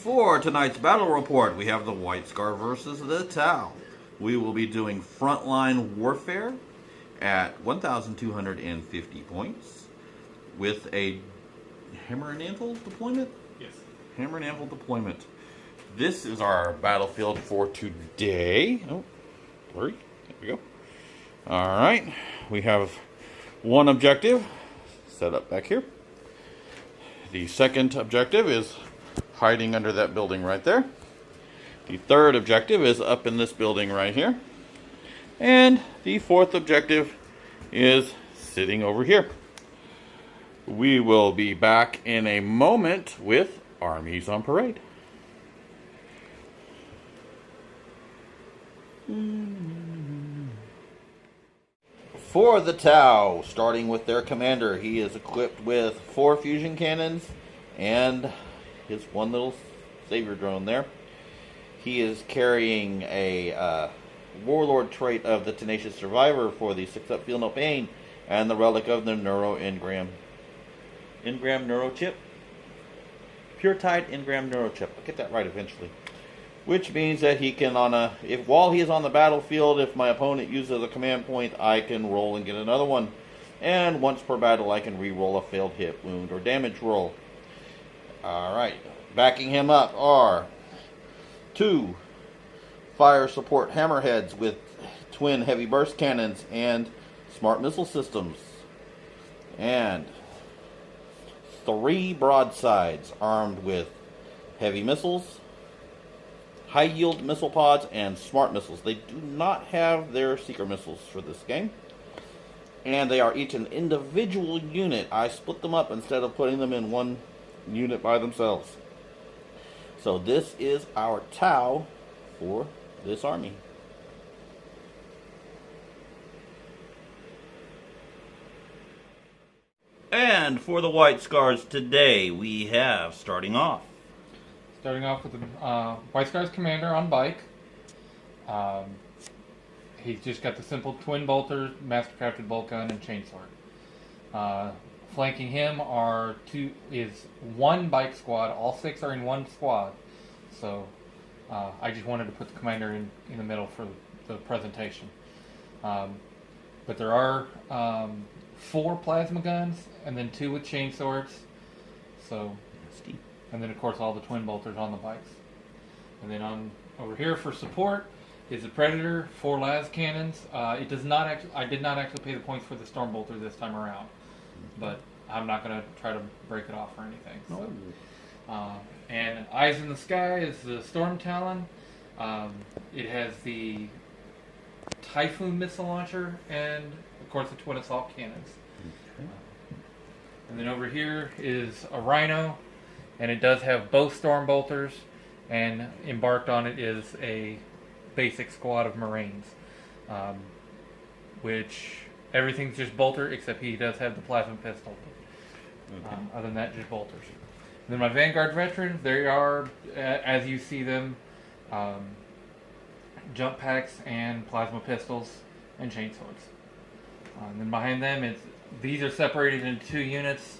For tonight's battle report, we have the White Scar versus the Tau. We will be doing Front Line Warfare at 1,250 points with a Hammer and Anvil deployment? Yes. Hammer and Anvil deployment. This is our battlefield for today. Oh, blurry. There we go. Alright. We have one objective set up back here. The second objective is hiding under that building right there. The third objective is up in this building right here. And the fourth objective is sitting over here. We will be back in a moment with armies on parade. For the Tau, starting with their commander, he is equipped with 4 fusion cannons and his one little savior drone there. He is carrying a warlord trait of the Tenacious Survivor for the 6-up Feel No Pain and the relic of the Neuro Engram Neurochip. Pure Tide Engram Neurochip. I'll get that right eventually. Which means that he can, while he is on the battlefield, if my opponent uses a command point, I can roll and get another one. And once per battle, I can re-roll a failed hit, wound, or damage roll. Alright. Backing him up are 2 fire support hammerheads with twin heavy burst cannons and smart missile systems. And 3 broadsides armed with heavy missiles, high yield missile pods, and smart missiles. They do not have their seeker missiles for this game. And they are each an individual unit. I split them up instead of putting them in one unit by themselves. So this is our Tau for this army. And for the White Scars today, we have, starting off with the White Scar's commander on bike. He's just got the simple twin bolter, master-crafted bolt gun, and chainsword. Flanking him is 1 bike squad. All 6 are in 1 squad. So I just wanted to put the commander in the middle for the presentation. But there are 4 plasma guns and then 2 with chainswords. So, and then of course all the twin bolters on the bikes. And then over here for support is the Predator, 4 las cannons. I did not actually pay the points for the storm bolter this time around, but I'm not going to try to break it off or anything. So. And Eyes in the Sky is the Storm Talon. It has the Typhoon missile launcher and of course the twin assault cannons. And then over here is a Rhino, and it does have both storm bolters, and embarked on it is a basic squad of Marines, which everything's just bolter except he does have the plasma pistol. Okay. Other than that, just bolters. And then my Vanguard Veterans, they are, as you see them, jump packs and plasma pistols and chainswords. And then behind them, these are separated into 2 units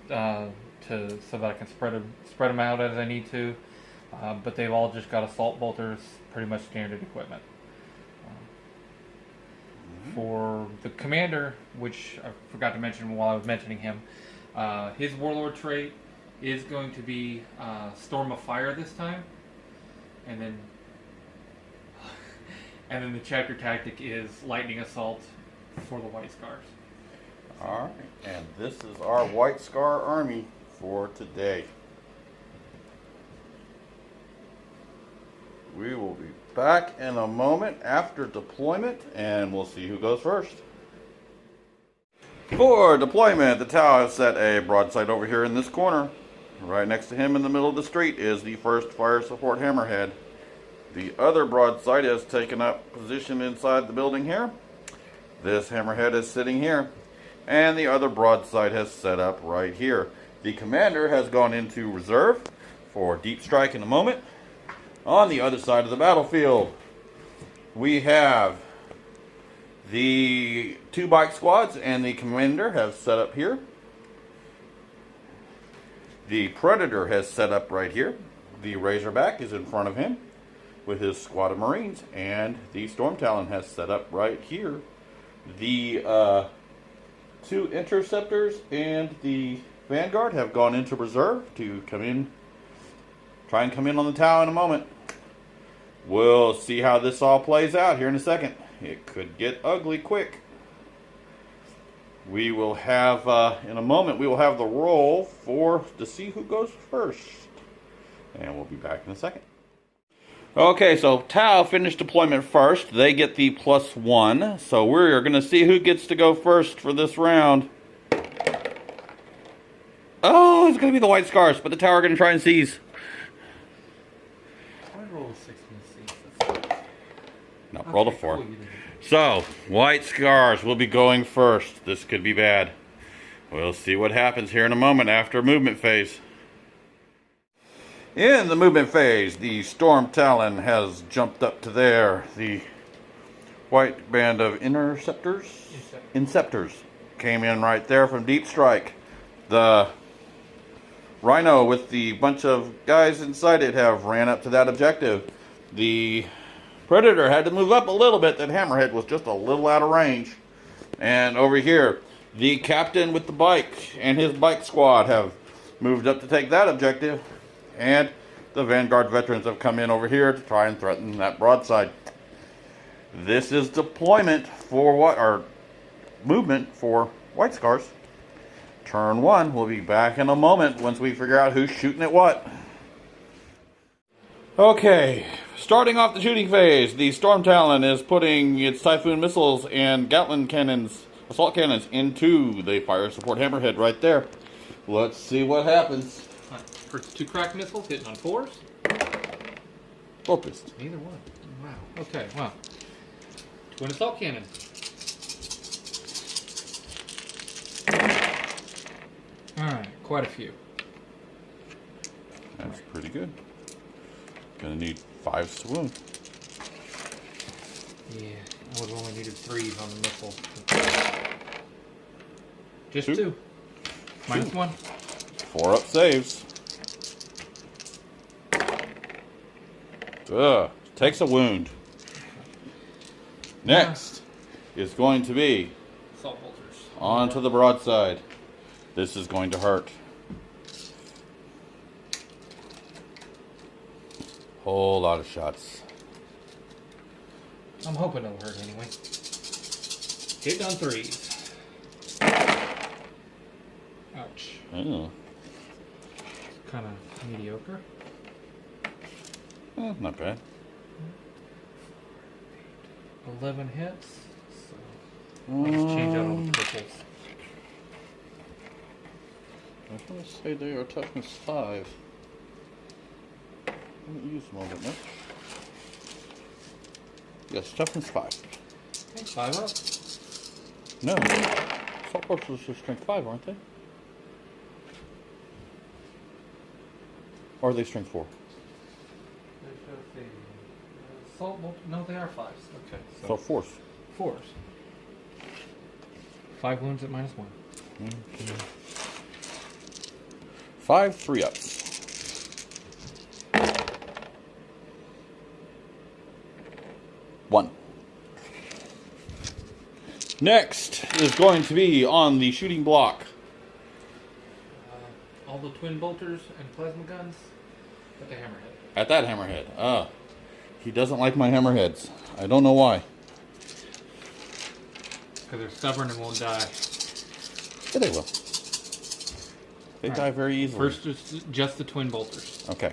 so that I can spread them out as I need to. But they've all just got assault bolters, pretty much standard equipment. For the commander, which I forgot to mention while I was mentioning him, his warlord trait is going to be Storm of Fire this time, and then the chapter tactic is Lightning Assault for the White Scars. Alright, and this is our White Scar army for today. We will be back in a moment after deployment, and we'll see who goes first. For deployment, the Tau has set a broadside over here in this corner. Right next to him in the middle of the street is the 1st Fire Support Hammerhead. The other broadside has taken up position inside the building here. This hammerhead is sitting here. And the other broadside has set up right here. The commander has gone into reserve for deep strike in a moment. On the other side of the battlefield, we have the 2 bike squads and the commander have set up here. The Predator has set up right here. The Razorback is in front of him with his squad of Marines, and the Storm Talon has set up right here. The 2 Interceptors and the Vanguard have gone into reserve to come in, try and come in on the Tau in a moment. We'll see how this all plays out here in a second. It could get ugly quick. We will have, in a moment, we will have the roll to see who goes first. And we'll be back in a second. Okay, so Tau finished deployment first. They get the +1. So we're going to see who gets to go first for this round. Oh, it's going to be the White Scars, but the Tau are going to try and seize. I roll 16 seize. No, okay, roll a 4. Cool. So, White Scars will be going first. This could be bad. We'll see what happens here in a moment after movement phase. In the movement phase, the Storm Talon has jumped up to there. The white band of Inceptors came in right there from Deep Strike. The Rhino with the bunch of guys inside it have ran up to that objective. The Predator had to move up a little bit. That Hammerhead was just a little out of range. And over here, the Captain with the bike and his bike squad have moved up to take that objective. And the Vanguard Veterans have come in over here to try and threaten that broadside. This is deployment for movement for White Scars. Turn 1. We'll be back in a moment once we figure out who's shooting at what. Okay, starting off the shooting phase, the Storm Talon is putting its Typhoon missiles and Gatling cannons, assault cannons, into the fire support Hammerhead right there. Let's see what happens. First 2 crack missiles hitting on 4s. Both missed. Neither one. Wow. Okay, wow. Twin assault cannon. Alright, quite a few. That's pretty good. Gonna need 5 to wound. Yeah, I would have only needed 3 on the missile. Just 2. -1. 4 up saves. Takes a wound. Next is going to be assault bolters onto the broadside. This is going to hurt. Whole lot of shots. I'm hoping it'll hurt anyway. Hit on 3s. Ouch. Oh. Kind of mediocre. Not bad. 11 hits. So I'll just change out all the purples. I want to say they are toughness 5. I haven't used them all that much. Yes, toughness 5. Okay, 5 up. No. Assault bolters are strength 5, aren't they? Or are they strength 4? No, they are 5s. Okay. So 4s. 4s. 5 wounds at -1. Okay. 5 3-ups. 1. Next is going to be on the shooting block. All the twin bolters and plasma guns at the Hammerhead. At that Hammerhead. He doesn't like my Hammerheads. I don't know why. Because they're stubborn and won't die. Yeah, they will. They die very easily. First, just the twin bolters. Okay.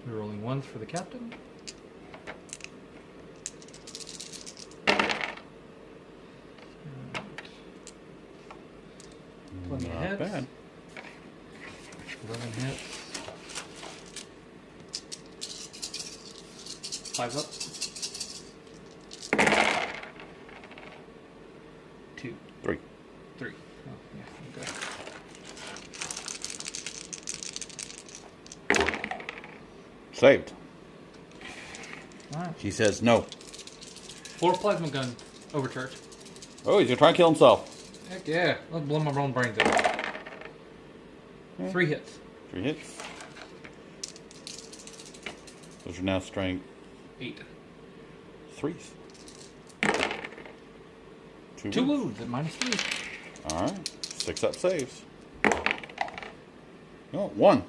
We're rolling 1s for the captain. Plenty of hits. Bad. 11 hits. 5 up. 2. 3. 3. Oh, yeah, okay. Saved. Alright. He says no. 4 plasma gun overcharge. Oh, he's gonna try and kill himself. Heck yeah. Let's blow my own brains out. 3 hits. 3 hits. Those are now strength 8. 3s. 2 wounds at -3. Alright. 6 up saves. Oh, 1.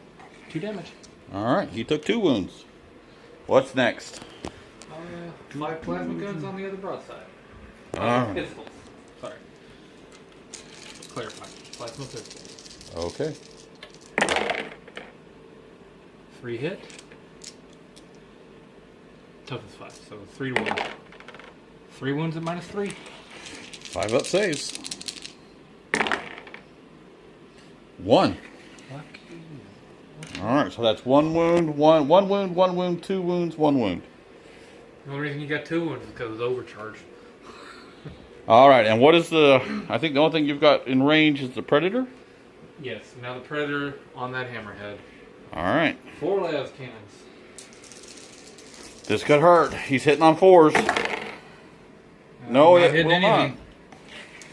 2 damage. Alright, he took 2 wounds. What's next? 5 plasma guns on the other broadside. Alright. Pistols. Sorry. Clarify. Plasma pistols. Okay. 3 hit. Toughness 5, so 3 to 1. 3 wounds at -3. 5 up saves. 1. Alright, so that's 1 wound, 1 wound, 1 wound, 2 wounds, 1 wound. The only reason you got 2 wounds is because it's overcharged. Alright, and what is the... I think the only thing you've got in range is the Predator? Yes, now the Predator on that hammerhead. Alright. 4 las cannons. This could hurt. He's hitting on 4s. No, not it hitting will anything.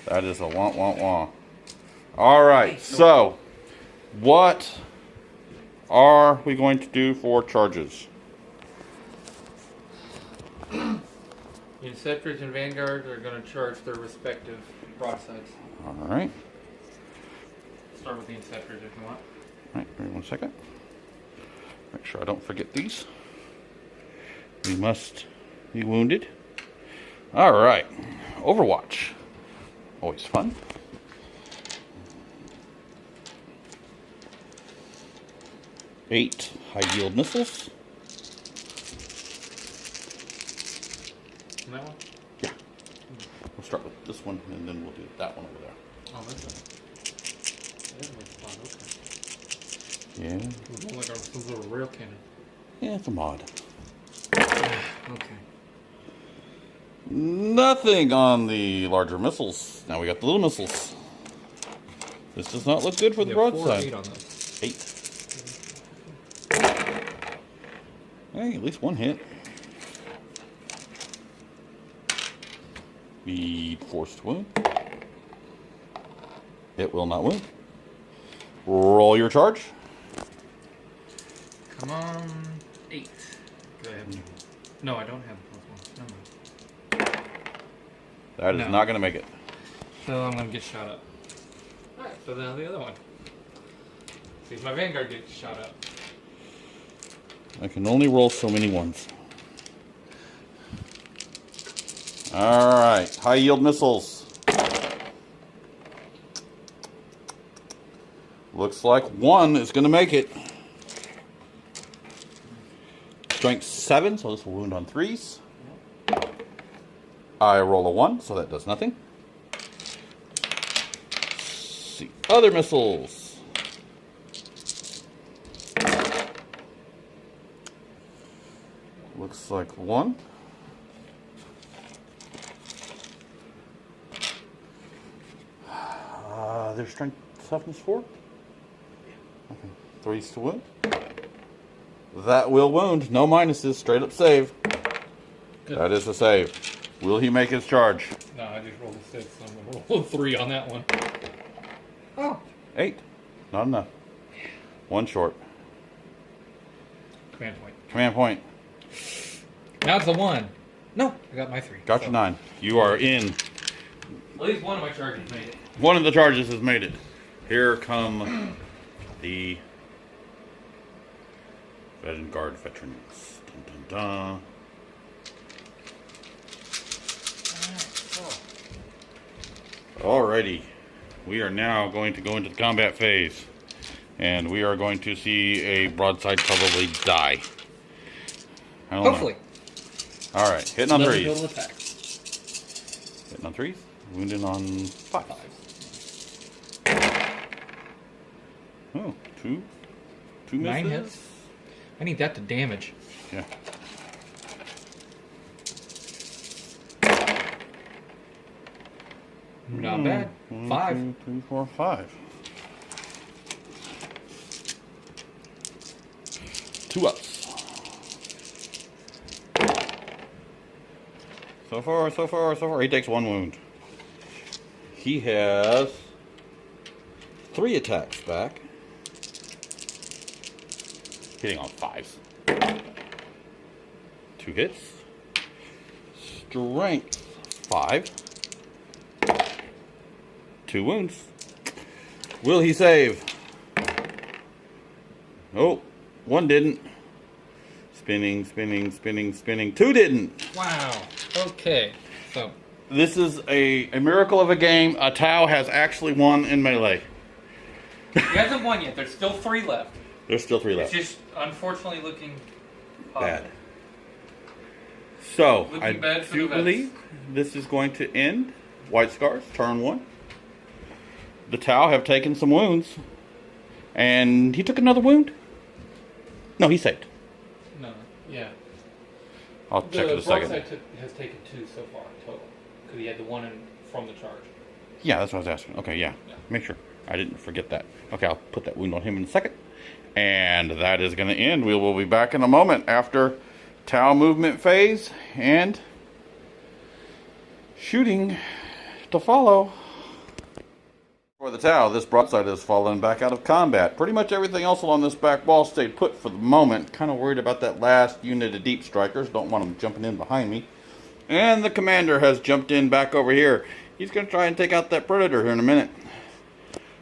not. That is a wah. Alright, so... what are we going to do for charges? Inceptors and Vanguard are going to charge their respective broadsides. Alright. Start with the Inceptors if you want. Alright, give me 1 second. Make sure I don't forget these. We must be wounded. Alright. Overwatch. Always fun. Eight high-yield missiles. And that one? Yeah. We'll start with this one, and then we'll do that one over there. Oh, this one. That one's fun, okay. Yeah. It's more like some little rail cannon. Yeah, it's a mod. Okay. Nothing on the larger missiles. Now we got the little missiles. This does not look good for the broadside. 4 or 8 on those. 8. Hey, at least 1 hit. Be forced to wound. It will not wound. Roll your charge. Come on. 8. Go ahead. No, I don't have a +1. Never mind. That is not going to make it. So I'm going to get shot up. Alright, so now the other one. See if my Vanguard gets shot up. I can only roll so many ones. Alright, high yield missiles. Looks like 1 is going to make it. Strength 7, so this will wound on 3s. I roll a 1, so that does nothing. Let's see, other missiles. Looks like 1. Their strength toughness 4. Okay, 3s to wound. That will wound. No minuses. Straight up save. Good. That is a save. Will he make his charge? No, I just rolled a 6. So I'm going to roll a 3 on that one. Oh. 8. Not enough. 1 short. Command point. Command point. Now it's a 1. No, I got my 3. Got your 9. You are in. At least one of my charges made it. One of the charges has made it. Here come the Vanguard Veterans. Dun, dun, dun. Alrighty. We are now going to go into the combat phase. And we are going to see a broadside probably die. I don't Hopefully. know. Alright, hitting on 3s. Total attack. Hitting on 3s. Wounded on 5s. Oh, 2 misses. 9 hits. I need that to damage. Yeah. Not bad. 5. 1, 2, 3, 4, 5. 2 ups. So far. He takes 1 wound. He has 3 attacks back. hitting on 5s. 2 hits. Strength 5. 2 wounds. Will he save? Oh, 1 didn't. Spinning, spinning, spinning, spinning. 2 didn't. Wow. Okay. So this is a miracle of a game. Tau has actually won in melee. he hasn't won yet. There's still 3 left. There's still 3 left. It's just unfortunately looking bad. So looking I bad do believe this is going to end White Scars turn 1. The Tau have taken some wounds, and he took another wound. No, he saved. No. Yeah. I'll check in a second. The has taken 2 so far total because he had the 1 from the charge. Yeah, that's what I was asking. Okay, yeah. Make sure I didn't forget that. Okay, I'll put that wound on him in a second. And that is going to end. We will be back in a moment after Tau movement phase and shooting to follow. For the Tau, this broadside has fallen back out of combat. Pretty much everything else along this back wall stayed put for the moment. Kind of worried about that last unit of deep strikers. Don't want them jumping in behind me. And the commander has jumped in back over here. He's going to try and take out that predator here in a minute.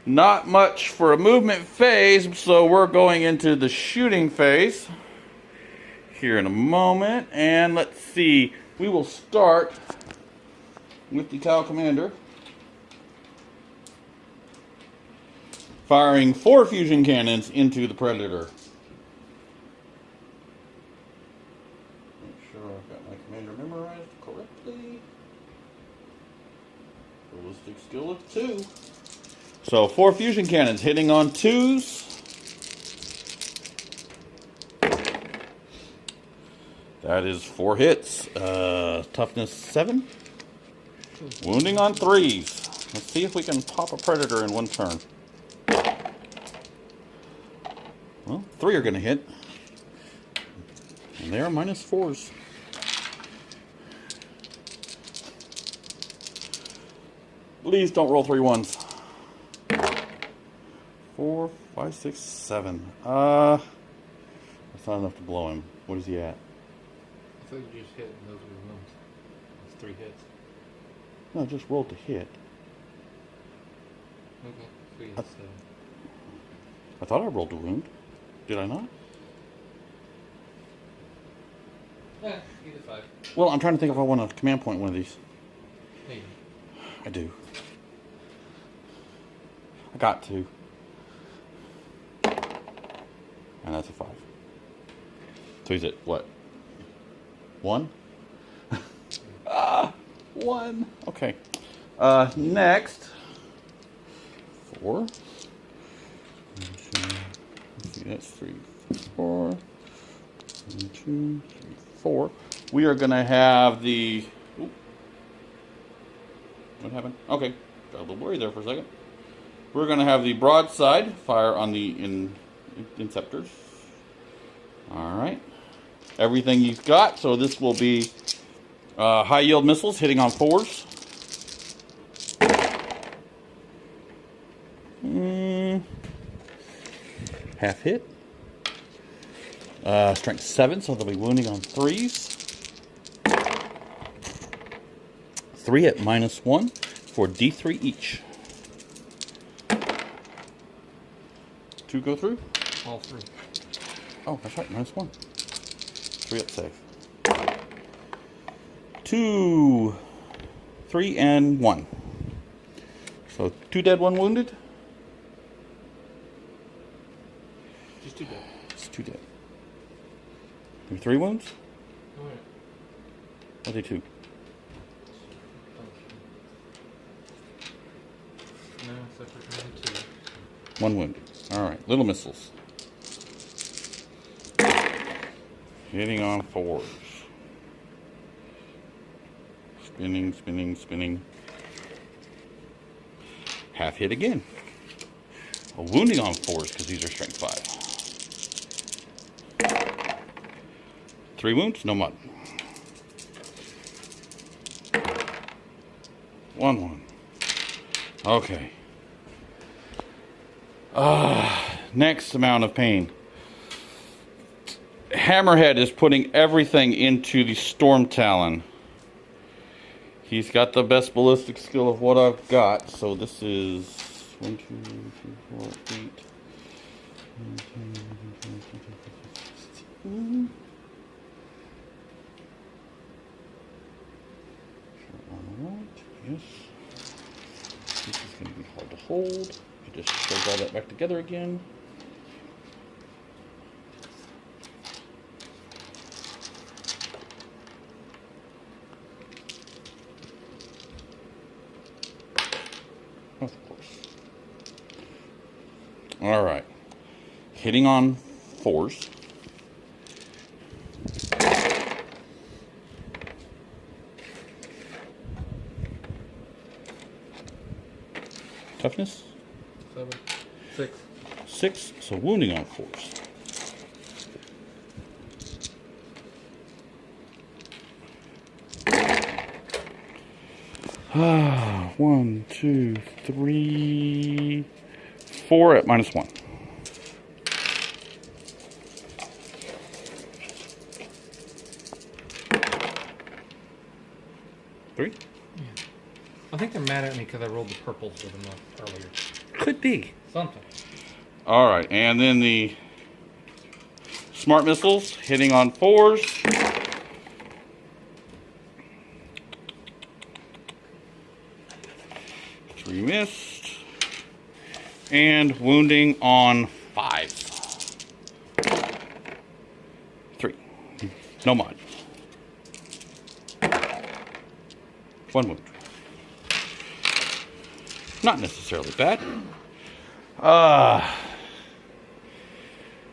Not much for a movement phase, so we're going into the shooting phase here in a moment. And let's see, we will start with the Tau commander firing 4 fusion cannons into the predator. Make sure I've got my commander memorized correctly. Ballistic skill of 2. So 4 fusion cannons hitting on 2s. That is 4 hits. Toughness 7. Wounding on 3s. Let's see if we can pop a predator in 1 turn. Well, 3 are going to hit. And they are -4s. Please don't roll 3 1s. 4, 5, 6, 7. That's not enough to blow him. What is he at? I thought you just hit and those were wounds. It's 3 hits. No, just rolled to hit. Okay. 3 hits. I thought I rolled a wound. Did I not? Yeah, either 5. Well, I'm trying to think if I want to command point one of these. Maybe. I do. I got to. And that's a 5. So he's at what? 1? 1. Okay. Next. 4. Let's see, that's 3, 4. 1, 2, 3, 4. We are going to have the... Ooh. What happened? Okay. Got a little worried there for a second. We're going to have the broadside fire on the inceptors. Alright. Everything you've got. So this will be high yield missiles hitting on 4s. Half hit. Strength 7, so they'll be wounding on 3s. 3 at -1 for D3 each. 2 go through? All 3. Oh, that's right, -1. 3 at save. 2, 3, and 1. So 2 dead, 1 wounded? Just 2 dead. It's 2 dead. Maybe 3 wounds? Oh, yeah. Are they 2? No, separate 2. 1 wounded. Alright, little missiles. Hitting on 4s. Spinning, spinning, spinning. Half hit again. A wounding on 4s because these are strength 5. 3 wounds, no mud. 1. Okay. Next amount of pain. Hammerhead is putting everything into the Storm Talon. He's got the best ballistic skill of what I've got, so this is 1, 2, 3, 4, 8. 16. Yes. This is going to be hard to hold. I just shoved all that back together again. Of course. All right. Hitting on 4s. Toughness? 7, 6. 6, so wounding on 4s. Ah, 1, 2, 3, 4 at -1. Three? Yeah. I think they're mad at me because I rolled the purples with them earlier. Could be. Something. All right, and then the smart missiles hitting on 4s. Three missed. And wounding on 5s. 3. No mod. 1 wound. Not necessarily bad.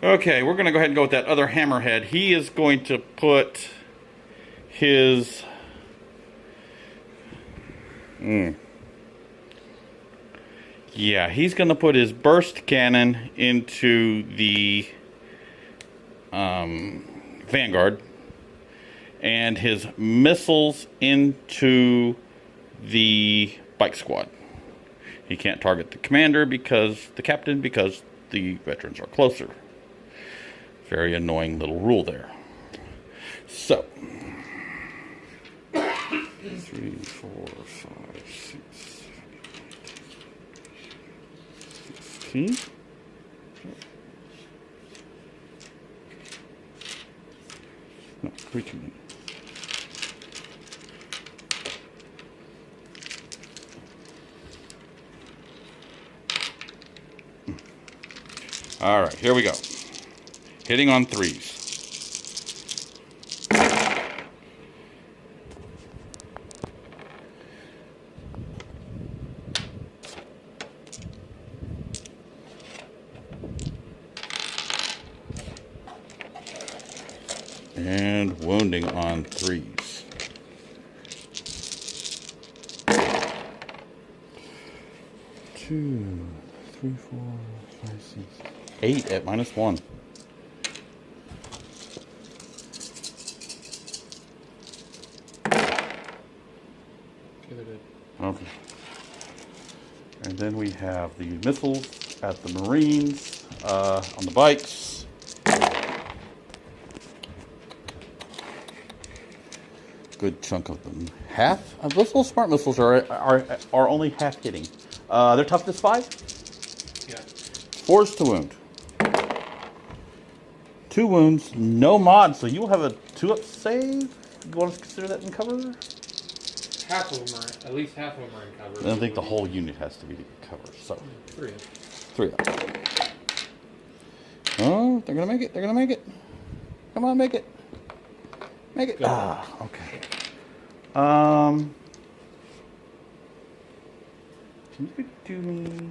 Okay, we're going to go ahead and go with that other Hammerhead. He is going to put his... Yeah, he's going to put his burst cannon into the Vanguard. And his missiles into the bike squad. He can't target the commander because the captain because the veterans are closer. Very annoying little rule there. So 3, 4, 5, 6, 16. No, 3 too many. All right, here we go. Hitting on 3s. And wounding on 3s. Two, 3, 4, 5, 6, 8 at -1. Okay. And then we have the missiles at the Marines on the bikes. Good chunk of them. Half of those little smart missiles are only half hitting. They're toughness 5. Yeah. 4s to wound. 2 wounds, no mod, so you will have a 2-up save. You want to consider that in cover? Half of them are, at least half of them are in cover. I think the whole unit has to be in cover, so. 3. 3 up. Oh, they're gonna make it, they're gonna make it. Come on, make it. Make it. Good. Okay. Can you do me...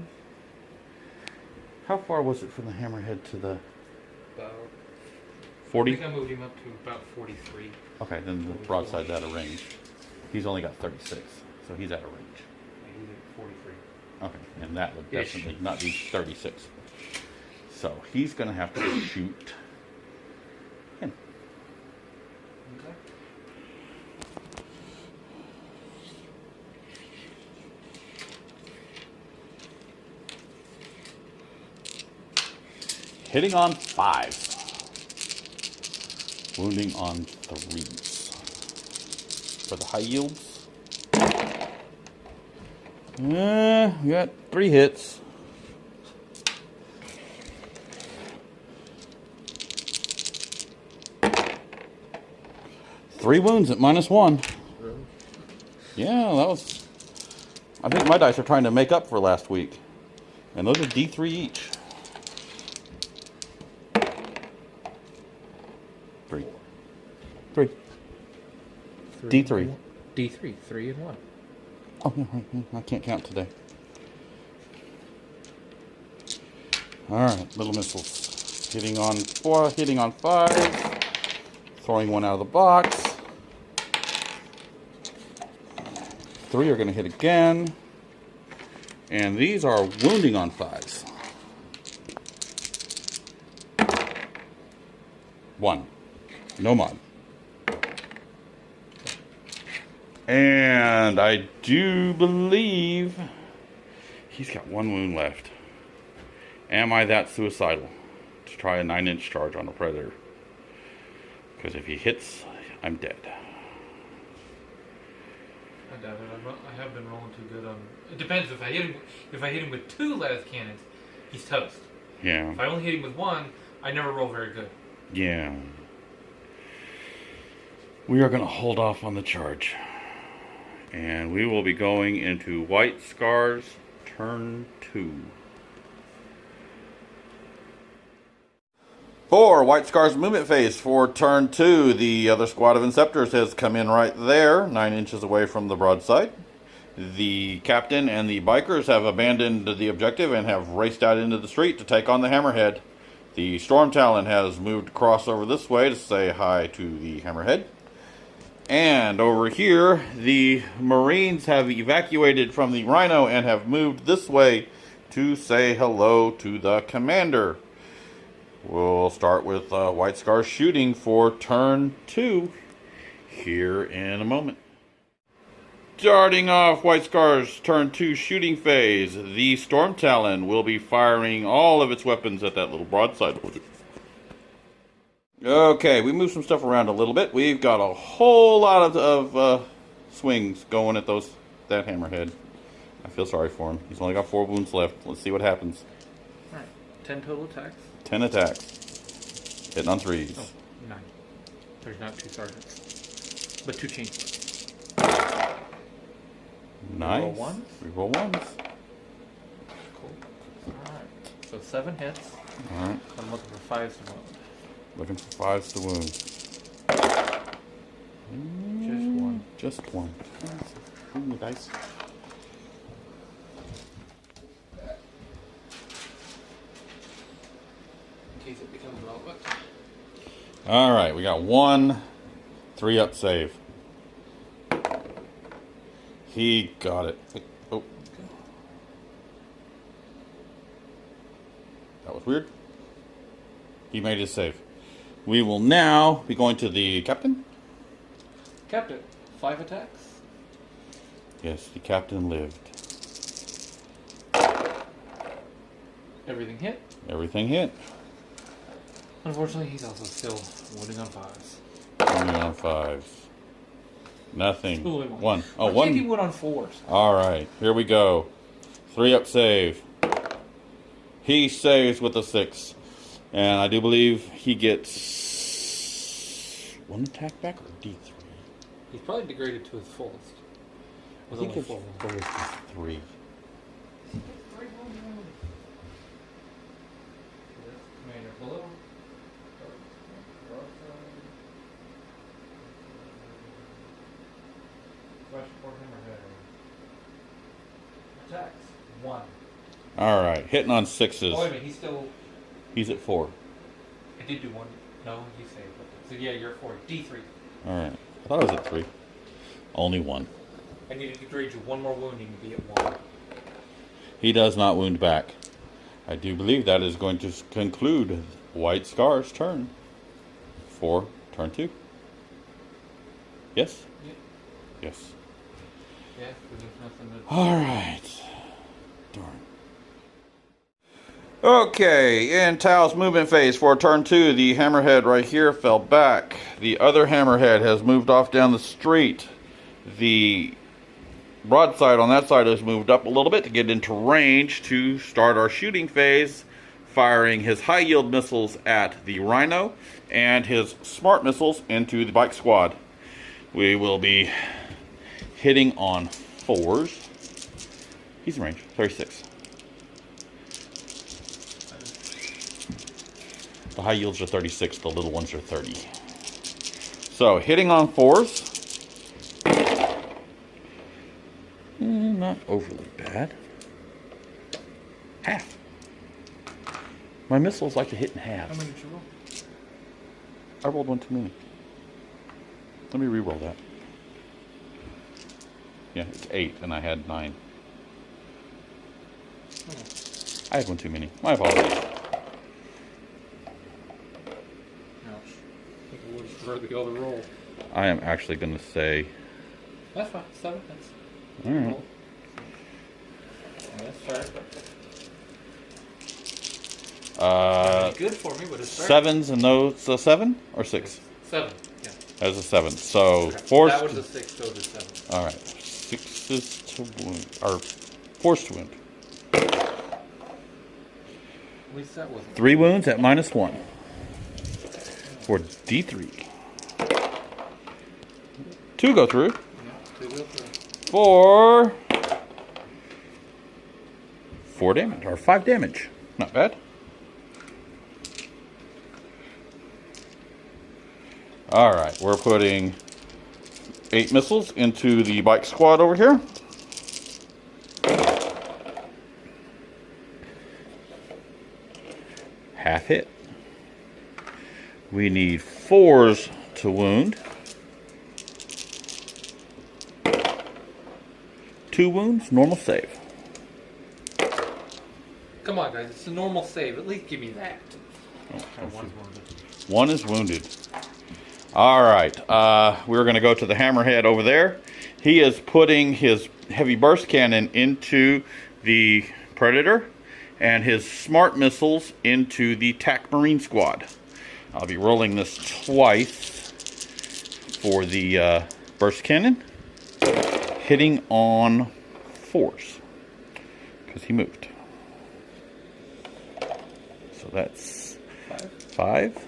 How far was it from the Hammerhead to the... About 40? I think I moved him up to about 43. Okay, then the broadside's out of range. He's only got 36, so he's out of range. He's at 43. Okay, and that would Ish. definitely not be 36. So he's going to have to shoot him. Okay. Hitting on 5. Wounding on 3s. For the high yields. We got 3 hits. Three wounds at -1. Yeah, that was... I think my dice are trying to make up for last week. And those are D3 each. 3. D3. D3, 3 and 1. Oh, yeah, right. I can't count today. Alright, little missiles. Hitting on 4, hitting on 5. Throwing one out of the box. 3 are going to hit again. And these are wounding on 5s. 1. No mod. And I do believe he's got 1 wound left. Am I that suicidal to try a 9-inch charge on a Predator? Because if he hits, I'm dead. I doubt it. I have been rolling too good on. It depends. If I hit him with 2 lattice cannons, he's toast. Yeah. If I only hit him with 1, I never roll very good. Yeah. We are going to hold off on the charge. And we will be going into White Scars turn 2. For White Scars movement phase for turn 2, the other squad of Inceptors has come in right there, 9 inches away from the broadside. The captain and the bikers have abandoned the objective and have raced out into the street to take on the Hammerhead. The Storm Talon has moved across over this way to say hi to the Hammerhead. And over here, the Marines have evacuated from the Rhino and have moved this way to say hello to the commander. We'll start with White Scars shooting for turn 2 here in a moment. Starting off White Scars turn 2 shooting phase, the Storm Talon will be firing all of its weapons at that little broadside. Okay, we moved some stuff around a little bit. We've got a whole lot of swings going at that Hammerhead. I feel sorry for him. He's only got 4 wounds left. Let's see what happens. Alright, 10 total attacks. 10 attacks. Hitting on 3s. Oh, 9. There's not 2 sergeants. But 2 chains. Nice. Reroll 1s. Reroll 1s. Cool. Alright. So 7 hits. Alright. I'm looking for 5s to wound. Looking for 5s to wound. Just 1. Just 1. Ooh, the dice. In case it becomes relevant. Alright, we got 1 3-up save. He got it. Oh. That was weird. He made his save. We will now be going to the captain. Captain, 5 attacks. Yes, the captain lived. Everything hit. Everything hit. Unfortunately, he's also still wounding on 5s. Only on 5s. Nothing. Only 1. Oh, I 1. think he went on 4s. Alright, here we go. 3-up save. He saves with a 6. And I do believe he gets 1 attack back or D3? He's probably degraded to his fullest. I think his fullest is 3. Commander below. Attacks. 1. Alright, hitting on 6s. Oh, wait a minute, He's at 4. I did do 1. No, he saved. So yeah, you're at 4. D3. Alright. I thought I was at 3. Only 1. I need to degrade you 1 more wounding to be at 1. He does not wound back. I do believe that is going to conclude White Scar's turn for turn 2. Yes? Yeah. Yes. Yeah, because there's nothing to... Alright. Darn. Okay, in Tao's movement phase for turn 2, the hammerhead right here fell back. The other hammerhead has moved off down the street. The broadside on that side has moved up a little bit to get into range to start our shooting phase, firing his high yield missiles at the Rhino and his smart missiles into the bike squad. We will be hitting on 4s. He's in range, 36. The high yields are 36, the little ones are 30. So hitting on 4s. Not overly bad. Half. My missiles like to hit in halves. How many did you roll? I rolled one too many. Let me re-roll that. Yeah, it's 8 and I had 9. I had one too many. My apologies. Ouch. I think I would have preferred the other roll. I am actually going to say... That's fine. 7. That's All right. roll. Let's start. Good for me, but it's 7s and those 7 or 6? 7. Yeah. As a 7. So 4s. That was a 6, so the 7. All right. 6s to wound, or 4s to wound. At least that wasn't. 3 wounds at -1 for D3. 2 go through. Yeah, 2 go through. For 4 damage, or 5 damage. Not bad. Alright, we're putting 8 missiles into the bike squad over here. Half hit. We need 4s to wound. 2 wounds, normal save. Come on, guys. It's a normal save. At least give me that. Oh, One's wounded. 1 is wounded. Alright, we're going to go to the hammerhead over there. He is putting his heavy burst cannon into the Predator and his smart missiles into the TAC Marine squad. I'll be rolling this twice for the burst cannon. Hitting on 4s because he moved. So that's 5.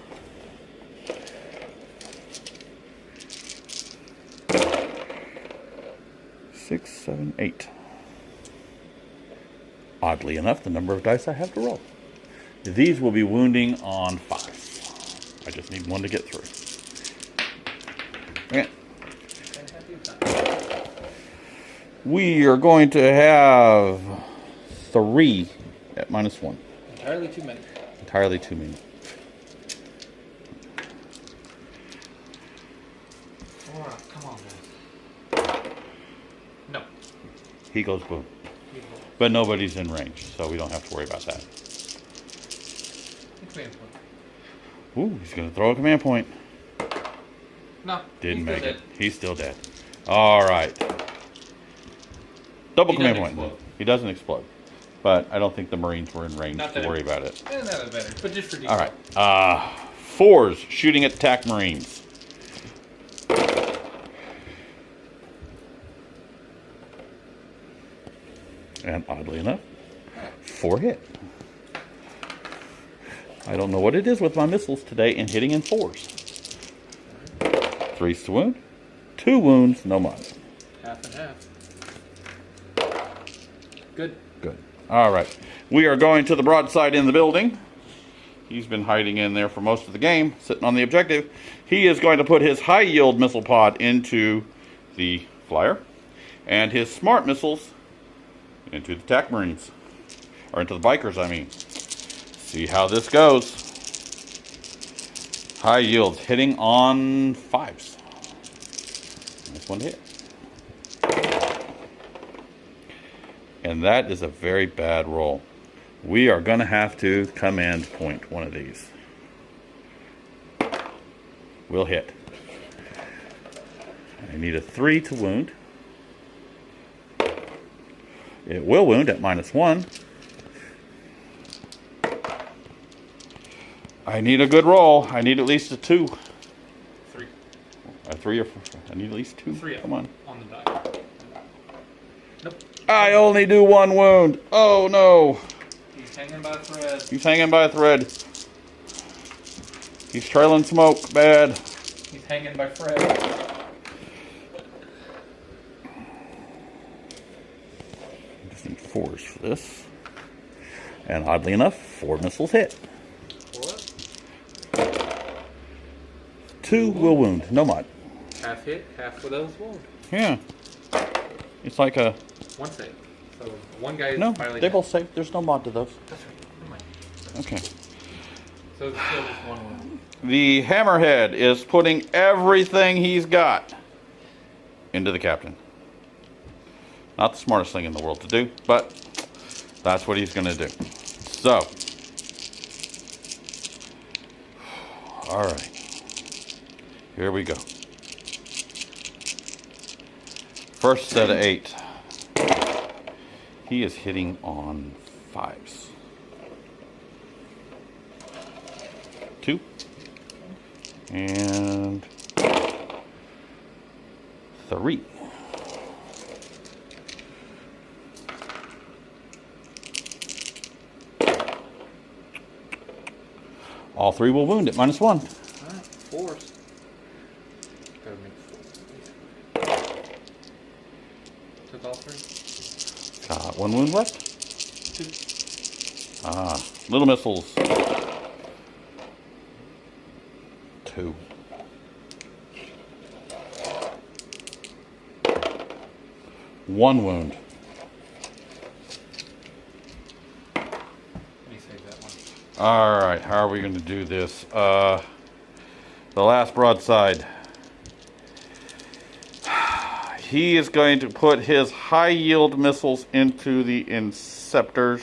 6, 7, 8. Oddly enough, the number of dice I have to roll. These will be wounding on 5. I just need 1 to get through. Okay. We are going to have 3 at -1. Entirely too many. Entirely too many. Alright, come on, guys. No. He goes boom. But nobody's in range, so we don't have to worry about that. Command point. Ooh, he's going to throw a command point. No. Didn't make it. Dead. He's still dead. All right. Double He command doesn't point. explode. He doesn't explode. But I don't think the Marines were in range Not to that worry about it. Not that better, but just for detail. All right. 4s shooting at TAC Marines. And oddly enough, 4 hit. I don't know what it is with my missiles today and hitting in 4s. 3s to wound. 2 wounds, no mods. Half and half. Good. Good. All right. We are going to the broadside in the building. He's been hiding in there for most of the game, sitting on the objective. He is going to put his high yield missile pod into the flyer and his smart missiles into the TAC Marines. Or into the bikers, I mean. See how this goes. High yields hitting on 5s. Nice one to hit. And that is a very bad roll. We are going to have to command point one of these. We'll hit. I need a 3 to wound. It will wound at -1. I need a good roll. I need at least a 2. 3. A 3 or 4. I need at least 2. 3. Come on. On the die. Nope. I only do 1 wound. Oh no. He's hanging by a thread. He's hanging by a thread. He's trailing smoke. Bad. He's hanging by Fred. Just need 4s for this. And oddly enough, 4 missiles hit. 2 will wound. No mod. Half hit, half of those wound. Yeah. It's like a... 1 save. So one guy is No, finally they dead. both save. There's no mod to those. That's right. Never mind. Okay. So it's still just 1 wound. The Hammerhead is putting everything he's got into the captain. Not the smartest thing in the world to do, but that's what he's going to do. So, all right, here we go. First set of 8. He is hitting on 5s. 2. And 3. All 3 will wound at -1. Alright, 4s. Gotta make 4. Took all 3. Got 1 wound left. 2. Ah, little missiles. 2. 1 wound. Let me save that one. All right, how are we going to do this? The last broadside. He is going to put his high yield missiles into the Inceptors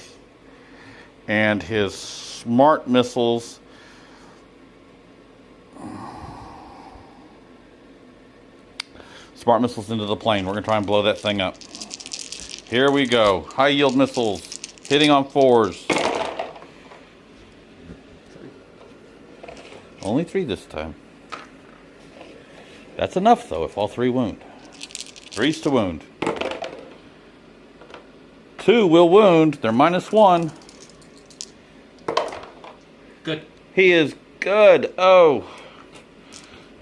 and his smart missiles into the plane. We're going to try and blow that thing up. Here we go. High yield missiles hitting on 4s. Only 3 this time. That's enough though if all 3 wound. 3's to wound. 2 will wound. They're -1. Good. He is good. Oh.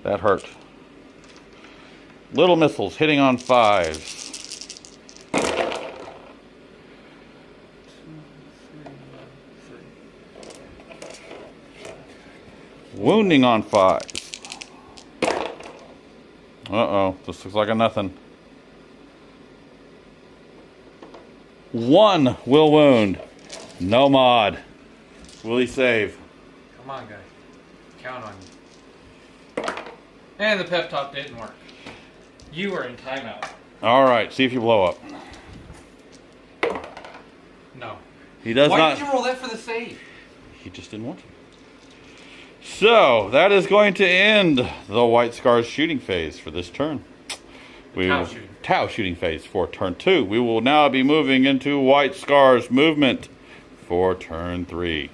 That hurt. Little missiles hitting on 5s. 2, 3, 3. Wounding on 5s. Uh-oh. This looks like a nothing. 1 will wound. No mod. Will he save? Come on, guys. Count on you. And the pep talk didn't work. You are in timeout. All right. See if you blow up. No. He does Why not. did you roll that for the save? He just didn't want to. So, that is going to end the White Scars shooting phase for this turn. Tau shooting phase for turn 2. We will now be moving into White Scars movement for turn 3.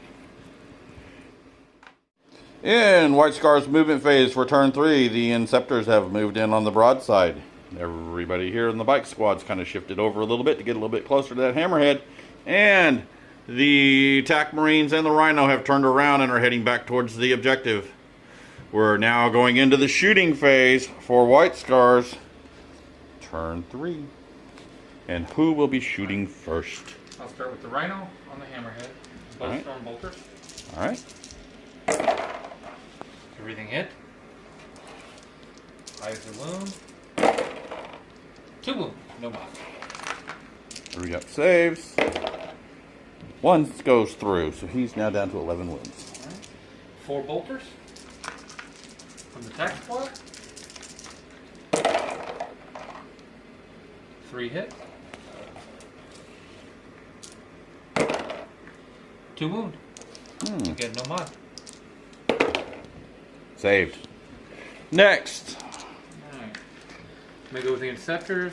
In White Scars movement phase for turn 3, the Inceptors have moved in on the broadside. Everybody here in the bike squad's kind of shifted over a little bit to get a little bit closer to that Hammerhead. And the attack Marines and the Rhino have turned around and are heading back towards the objective. We're now going into the shooting phase for White Scars. Turn 3. And who will be shooting first? I'll start with the Rhino on the Hammerhead. Both Alright. storm bolters. Alright. Everything hit. Eyes are wound. 2 wound. No mod. 3 got saves. 1 goes through, so he's now down to 11 wounds. Alright. 4 bolters from the attack squad. 3 hit. 2 wound. Again, no mod. Saved. Next. Alright. I'm gonna go with the Inceptors.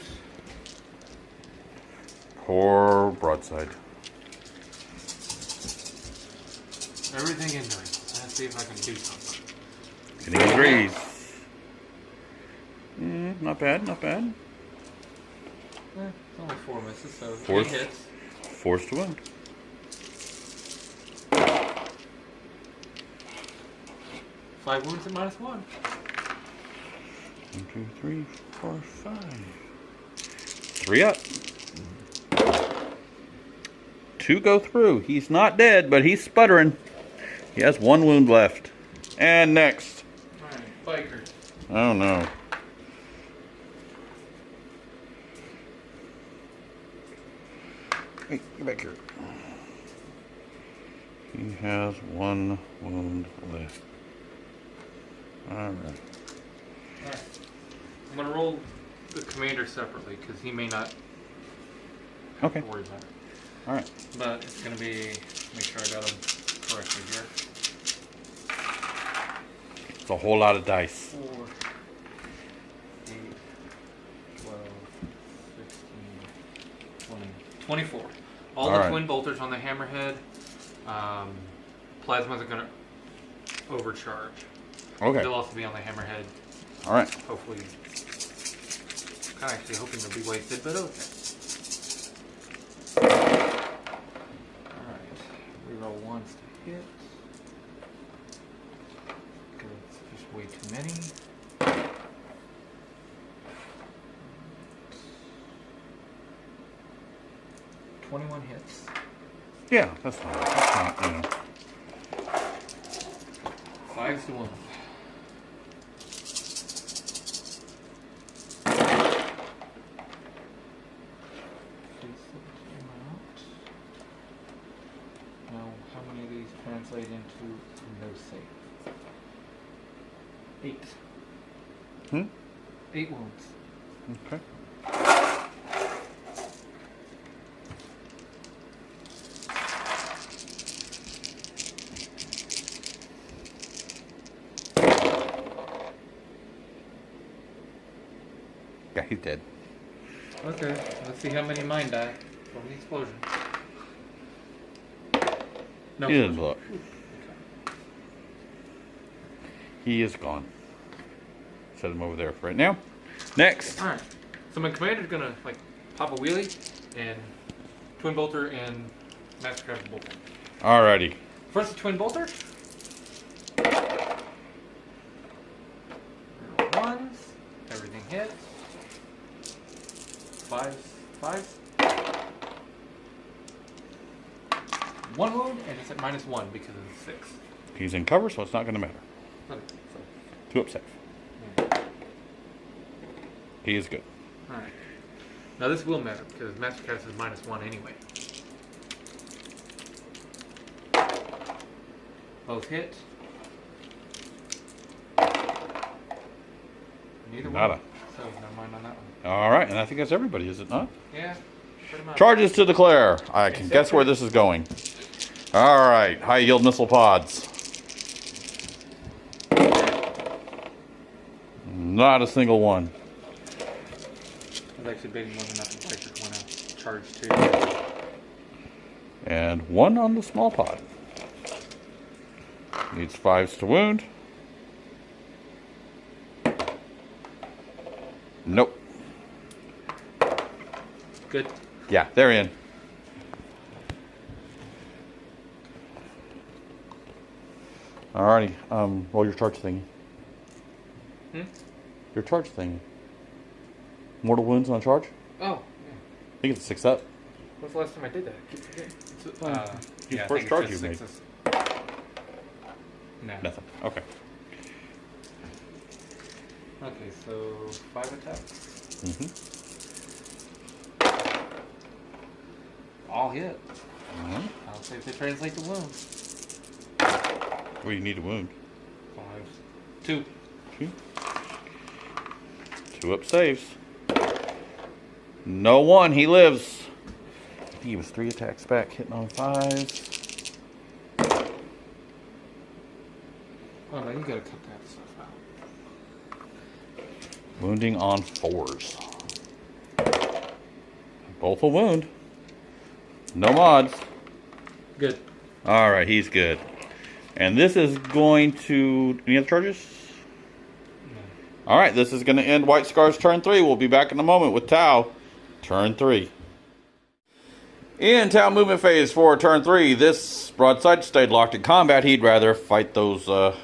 Poor broadside. Everything in there. That's see if I can do something. Getting agrees. Not bad, not bad. It's only 4 misses, so 3 Force. hits. Forced to wound. 5 wounds at -1. 1, 2, 3, 4, 5. 3 up. 2 go through. He's not dead, but he's sputtering. He has 1 wound left. And next. Alright, biker. Oh no. Hey, get back here. He has 1 wound left. Alright. Alright. I'm going to roll the commander separately because he may not have Okay. to worry about it. Alright. But it's going to be, make sure I got him correctly here. It's a whole lot of dice. 4, 8, 12, 16, 20, 24. All the right. twin bolters on the hammerhead. Plasmas are going to overcharge. Okay. They'll also be on the hammerhead. Alright. Hopefully. I'm actually hoping they'll be wasted, but okay. Alright. Reroll ones to hit. Because it's just way too many. 21 hits. Yeah, that's fine. That's not, 5 to 1. Now, how many of these translate into no save? 8. 8 wounds. Okay. Yeah, he's dead. Okay, let's see how many mine die from the explosion. No. He didn't blow up. He is gone. Set him over there for right now. Next. Alright, so my commander's gonna like pop a wheelie and twin bolter and mastercraft bolter. Alrighty. First the twin bolter. Ones, everything hits. Fives. 1 wound, and it's at -1 because of the 6. He's in cover, so it's not going to matter. Okay, 2 up safe. yeah. He is good. Alright. Now this will matter because mastercraft is -1 anyway. Both hit. Neither Nada. one. So no mind on that one. Alright, and I think that's everybody, is it not? Yeah, pretty much. Charges to declare. I can Except guess where for- this is going. Alright, high yield missile pods. Not a single one. I was actually betting whether or not the biker went out charge too. And 1 on the small pod. Needs 5s to wound. Nope. Good. Yeah, they're in. Alrighty, roll your charge thingy. Your charge thingy. Mortal wounds on charge? Oh, yeah. I think it's 6 up. When's the last time I did that? I keep forgetting. It's, Your I first think charge it's you just made. 6s. No. Nothing. Okay. Okay, so 5 attacks. All hit. I'll say if they translate to wounds. What do you need to wound? 5s. 2. 2 up saves. No 1, he lives. He was 3 attacks back, hitting on 5s. Oh no, you gotta cut that stuff out. Wounding on 4s. Both a wound. No mods. Good. Alright, he's good. And this is going to... Any other charges? No. Alright, this is going to end White Scar's turn 3. We'll be back in a moment with Tau, turn 3. In Tau movement phase for turn 3, this broadside stayed locked in combat. He'd rather fight those... at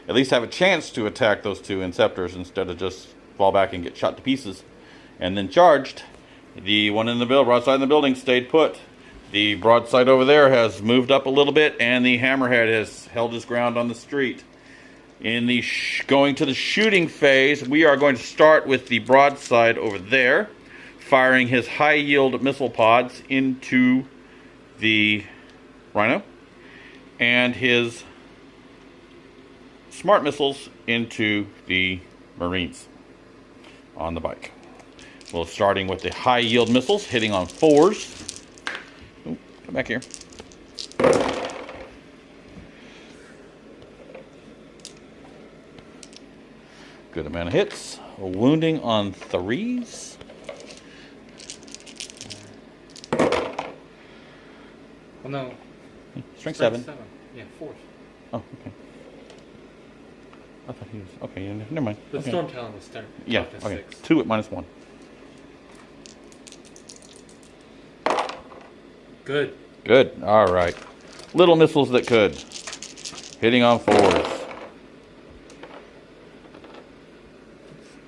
least have a chance to attack those 2 Inceptors instead of just fall back and get shot to pieces. And then charged. The one in the broadside in the building stayed put. The broadside over there has moved up a little bit, and the hammerhead has held his ground on the street. In the going to the shooting phase, we are going to start with the broadside over there, firing his high-yield missile pods into the Rhino, and his smart missiles into the Marines on the bike. Well, starting with the high-yield missiles, hitting on 4s. Ooh, come back here. Good amount of hits. Wounding on 3s. Well, no. Strength 7. Yeah, 4s. Oh, okay. I thought he was... Okay, yeah, never mind. The okay. Storm Talon was start. Yeah, okay. 6. 2 at -1. Good. Good. All right. Little missiles that could. Hitting on 4s.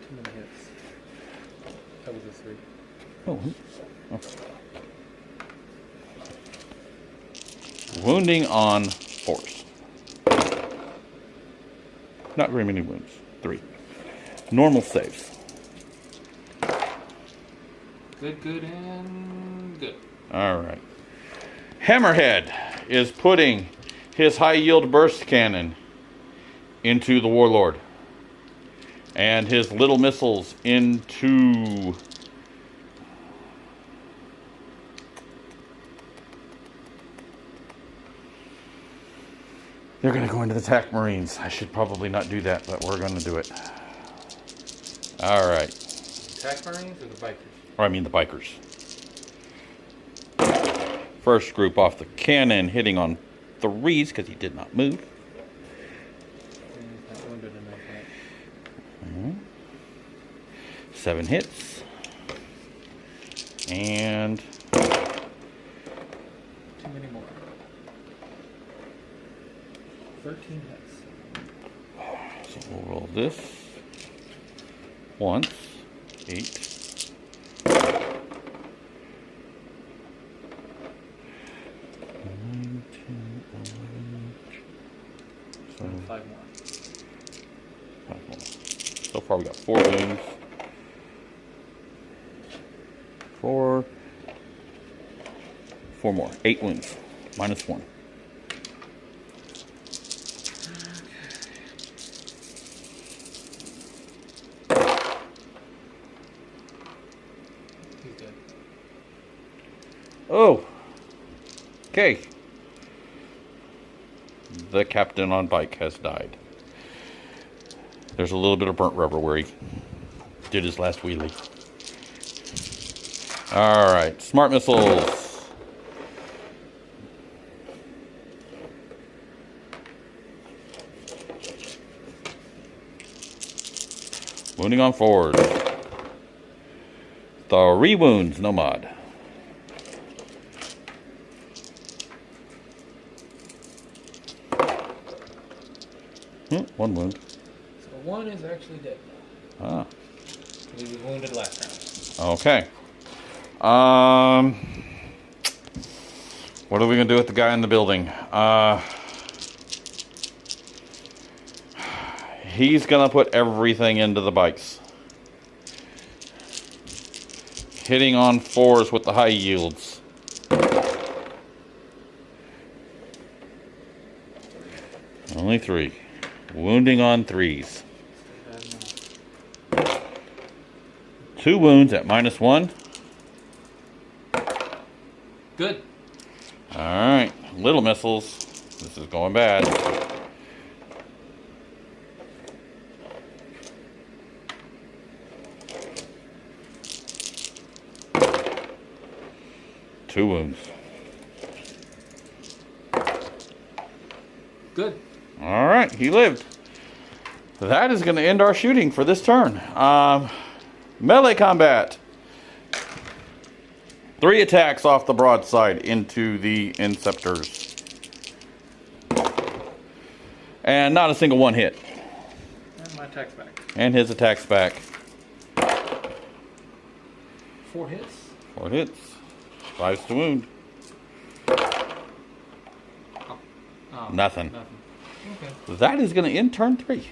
Too many hits. That was a 3. Oh. Wounding on 4s. Not very many wounds. 3. Normal saves. Good, good, and good. All right. Hammerhead is putting his high-yield burst cannon into the Warlord. And his little missiles into... They're going to go into the attack Marines. I should probably not do that, but we're going to do it. All right. Attack Marines or the bikers? Or I mean the bikers. First group off the cannon, hitting on 3s because he did not move. He's not wounded enough yet. 7 hits. And... Too many more. 13 hits. So we'll roll this. Once. 8. 9, 10, 11. So 5 more. 5 more. So far we got 4 wounds. 4 more. 8 wounds. -1. He's dead. Oh. Okay. The captain on bike has died. There's a little bit of burnt rubber where he did his last wheelie. Alright, smart missiles. Wounding on 4s. 3 wounds, no mod. One wound. So 1 is actually dead. Ah. He was wounded last round. Okay. What are we gonna do with the guy in the building? He's gonna put everything into the bikes. Hitting on 4s with the high yields. Only 3. Wounding on 3s. 2 wounds at -1. Good. Alright. Little missiles. This is going bad. Two wounds. Good. All right, he lived. That is going to end our shooting for this turn. Melee combat. 3 attacks off the broadside into the Inceptors. And not a single one hit. And my attack's back. And his attack's back. 4 hits. 4 hits. 5's to wound. Oh, Nothing. Okay. That is going to end turn 3.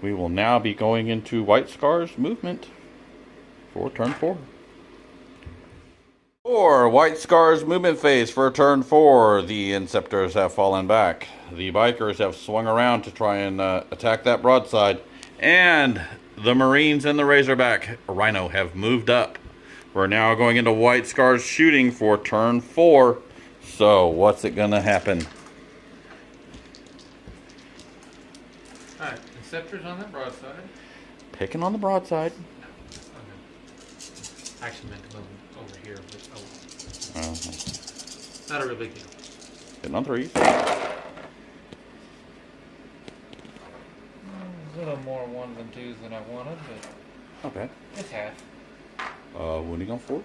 We will now be going into White Scar's movement for turn 4. For White Scar's movement phase for turn 4, the Inceptors have fallen back. The Bikers have swung around to try and attack that broadside. And the Marines and the Razorback Rhino have moved up. We're now going into White Scar's shooting for turn 4. So, what's it going to happen? Alright, Inceptors on that broadside. Picking on the broadside. Okay. I actually meant to move them over here, but oh. Not a real big deal. Hitting on 3s. A little more 1s and 2s than I wanted, but Okay. it's half. Wounding on 4s.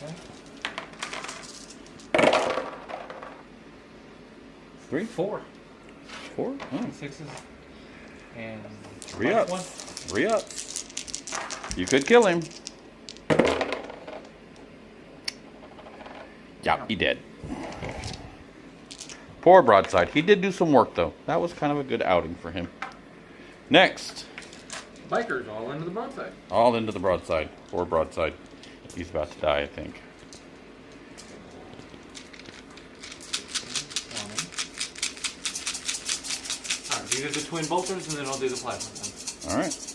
Okay. 3. 4. 4. Oh. 6s. And 3 up. one. 3 up. You could kill him. Yeah, he did. Poor broadside. He did do some work, though. That was kind of a good outing for him. Next. Bikers all into the broadside. All into the broadside. Poor broadside. He's about to die, I think. Alright, these are the twin bolters, and then I'll do the plasma guns. Alright.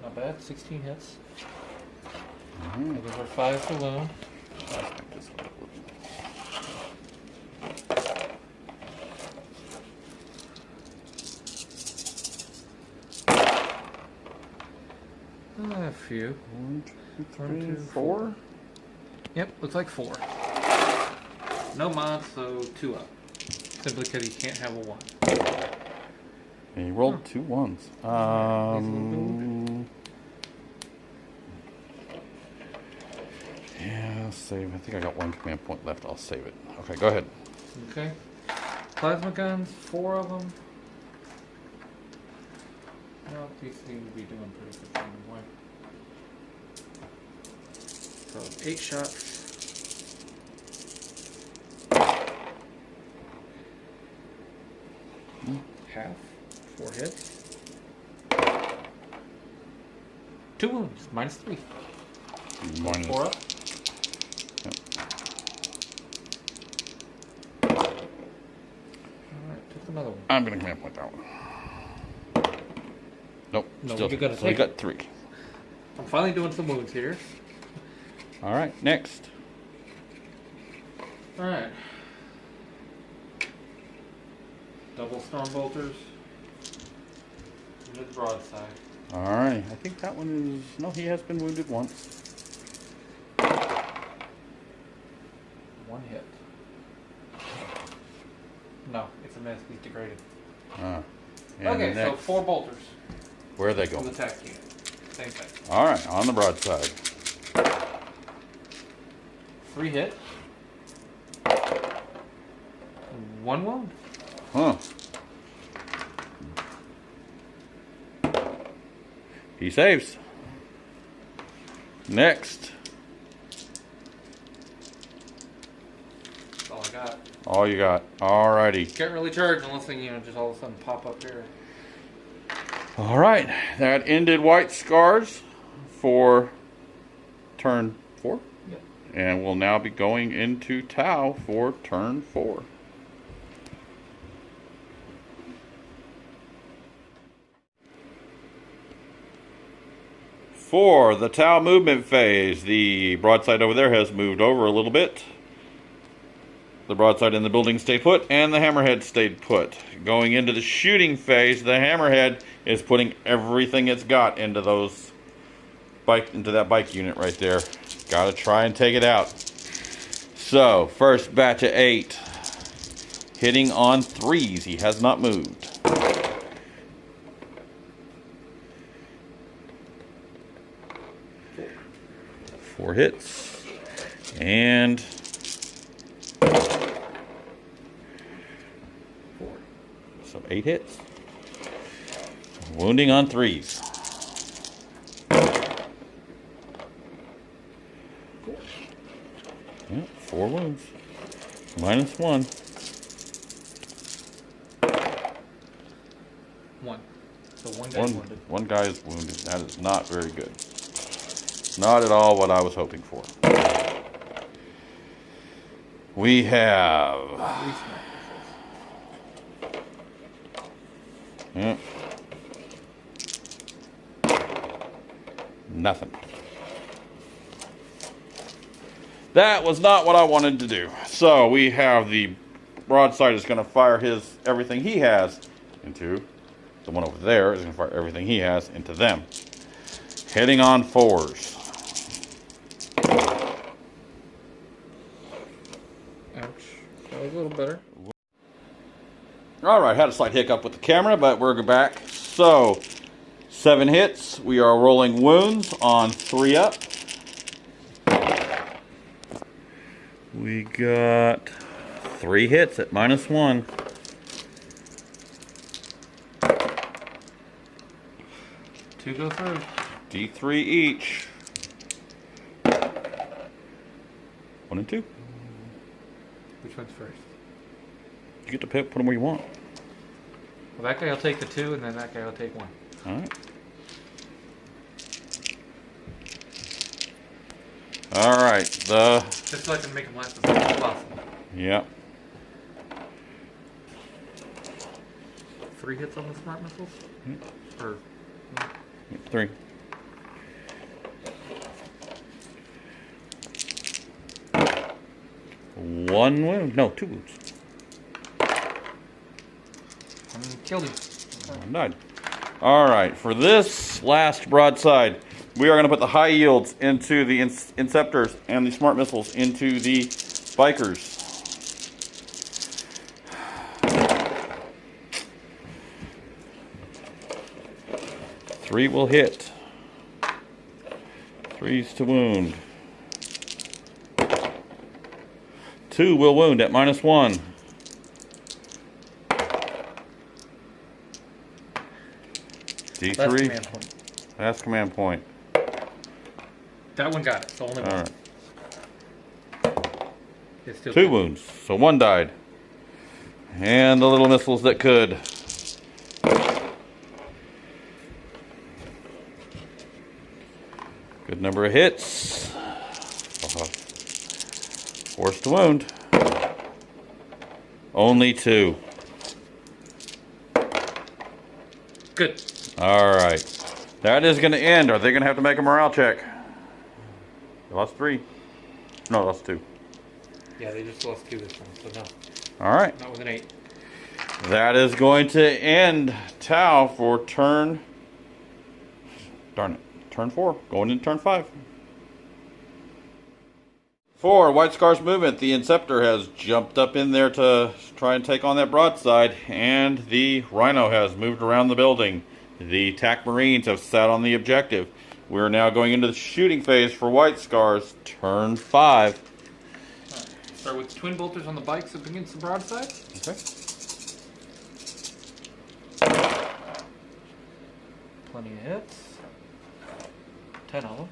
Not bad, 16 hits. Alright. Those are 5 to wound. A few. 1, 2, 1, 2, 4. Yep, looks like 4. No mods, so 2 up. Simply because he can't have a 1. And he rolled 2 1s. Yeah, I'll save. I think I got 1 command point left. I'll save it. Okay, go ahead. Okay. Plasma guns, 4 of them. Well, these seem to be doing pretty good anyway. So 8 shots. Half. 4 hits. 2 wounds. Minus 3. Minus. 4 up. Yep. Alright, took another one. I'm going to command point that one. Nope. No, still, you gotta so we take got it. 3. I'm finally doing some wounds here. Alright, next. Alright. Double storm bolters. Into the broadside. Alright, I think that one is... No, he has been wounded once. 1 hit. No, it's a miss. He's degraded. And Okay, so next. 4 bolters. Where are they From going? the attack unit. Same thing. Alright, on the broadside. 3 hit. 1 wound. Huh. He saves. Next. That's all I got. All you got. Alrighty. Can't really charge unless they, just all of a sudden pop up here. Alright. That ended White Scars for turn 4. Yep. And we'll now be going into Tau for turn 4. For the Tau movement phase, the broadside over there has moved over a little bit. The broadside in the building stayed put, and the hammerhead stayed put. Going into the shooting phase, the hammerhead is putting everything it's got into that bike unit right there. Gotta try and take it out. So, first batch of 8. Hitting on 3s. He has not moved. Four hits. And 4. So 8 hits. Wounding on 3s. 4 wounds. -1. 1. So one guy's wounded. One guy is wounded. That is not very good. Not at all what I was hoping for. We have... Nothing. That was not what I wanted to do. So we have the broadside is going to fire everything he has into the one over there. Is going to fire everything he has into them. Hitting on 4s. Ouch. That was a little better. Alright, had a slight hiccup with the camera, but we're back. So, 7 hits. We are rolling wounds on 3 up. We got 3 hits at -1. 2 go through. D3 each. 1 and 2. Which one's first? You get to put them where you want. Well, that guy will take the 2, and then that guy will take 1. Alright. Alright, Just so I can make them last as long as possible. Yep. 3 hits on the smart missiles? Or... 3. One wound. No, 2 wounds. Killed him. One died. Alright, for this last broadside, we are going to put the high yields into the Inceptors and the smart missiles into the bikers. 3 will hit. 3's to wound. 2 will wound at -1. D3. That's command point. That one got it. So only one. All right. It's still 2 wounds. So 1 died. And the little missiles that could. Good number of hits. Forced to wound. Only 2. Good. Alright. That is going to end. Are they going to have to make a morale check? They lost 3. No, lost 2. Yeah, they just lost 2 this time, so no. Alright. Not with an 8. That is going to end Tau for turn... Darn it. Turn 4. Going into turn 5. For White Scar's movement, the Inceptor has jumped up in there to try and take on that broadside, and the Rhino has moved around the building. The TAC Marines have sat on the objective. We're now going into the shooting phase for White Scar's turn 5. Right. Start with twin bolters on the bikes up against the broadside. Okay. Plenty of hits. 10 of them.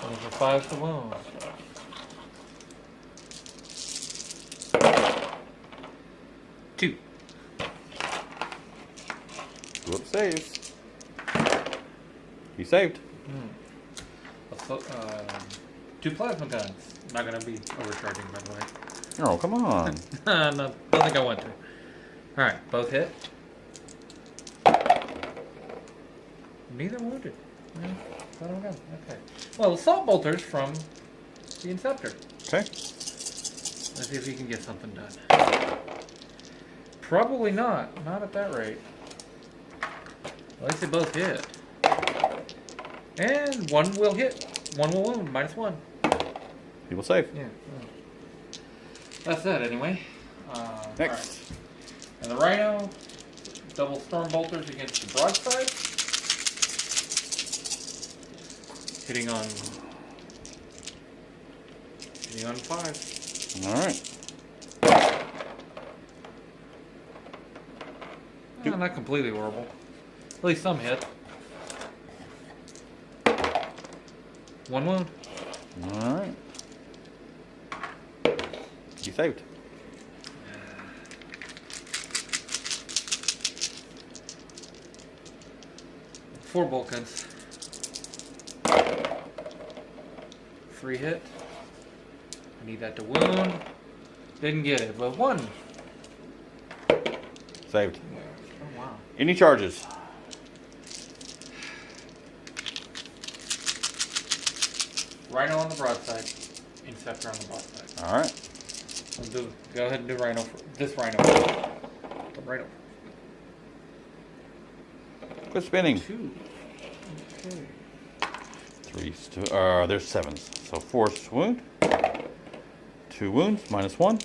And there's a 5 to wound. Two. Whoop saves. He saved. So, 2 plasma guns. Not going to be overcharging, by the way. Oh, come on. No, don't think I want to. Alright, both hit. Neither wounded. Okay. Well, assault bolters from the Inceptor. Okay. Let's see if he can get something done. Probably not. Not at that rate. At least they both hit. And one will hit. One will wound. -1. He will save. Yeah. That's that anyway. Next. Right. And the Rhino, double storm bolters against the broadside. Hitting on 5. All right. Not completely horrible. At least some hit. 1 wound. All right. He saved. Four bolt guns. 3 hit. I need that to wound. Didn't get it, but 1. Saved. Oh, wow. Any charges? Rhino on the broadside. Inceptor on the broadside. All right. Go ahead and do Rhino. This Rhino. The Rhino. Quit spinning. 2. Okay. 3s to, there's 7s. So 4's wound. 2 wounds, -1.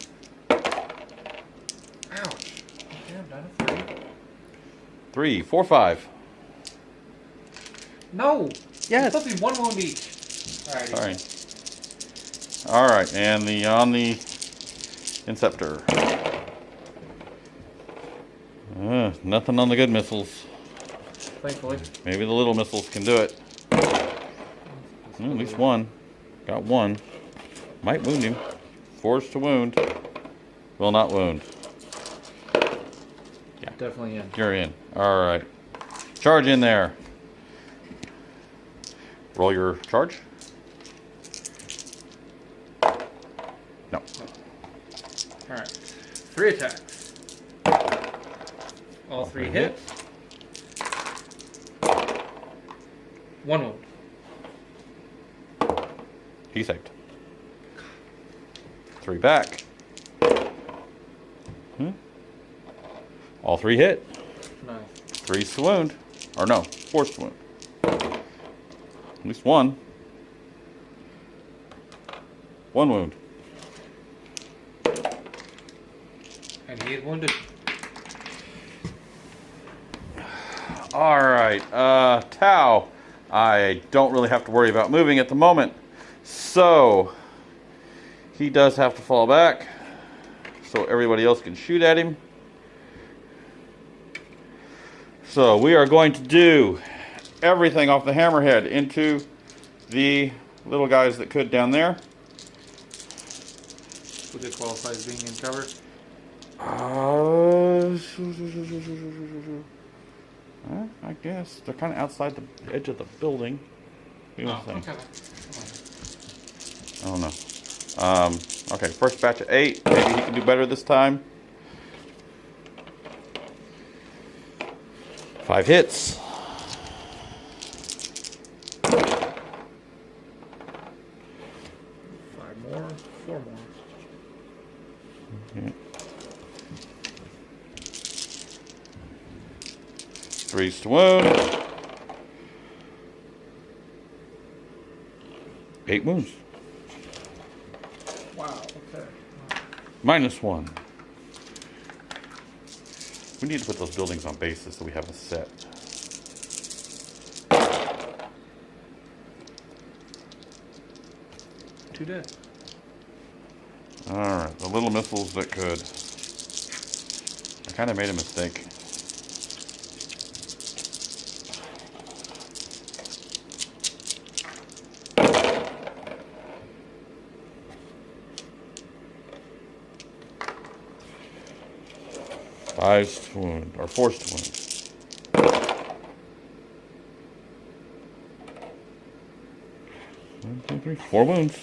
Ouch. Okay, I'm down to 3. 3, 4, 5. No! Yes. It's supposed to be 1 wound each. Alrighty. Sorry. All right, and on the Inceptor. Nothing on the good missiles. Thankfully. Maybe the little missiles can do it. At least 1. Got 1. Might wound him. 4's to wound. Will not wound. Yeah. Definitely in. You're in. All right. Charge in there. Roll your charge. No. Alright. 3 attacks. All 3 hit. 1 wound. He saved. 3 back. All 3 hit. Nice. 3's to wound. Or no, 4's to wound. At least 1. 1 wound. And he is wounded. All right, Tau. I don't really have to worry about moving at the moment. So, he does have to fall back so everybody else can shoot at him. So, we are going to do everything off the hammerhead into the little guys that could down there. Would it qualify as being in cover? I guess they're kind of outside the edge of the building. Okay. I don't know. Okay, first batch of 8. Maybe he can do better this time. 5 hits. 5 more. 4 more. Okay. 3's to wound. 8 wounds. Wow, okay. -1. We need to put those buildings on bases so we have a set. Two dead. Alright, the little missiles that could. I kind of made a mistake. Fives to wound, or 4's to wound. 1, 2, 3, 4 wounds.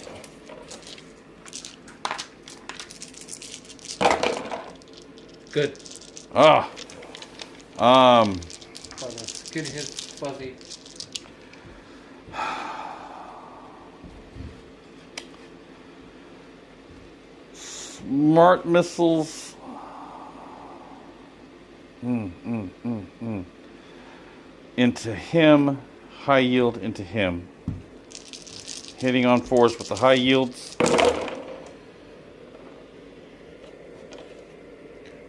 Good. Ah. Oh, the skin hits fuzzy. Smart missiles. Into him. High yield into him. Hitting on 4s with the high yields.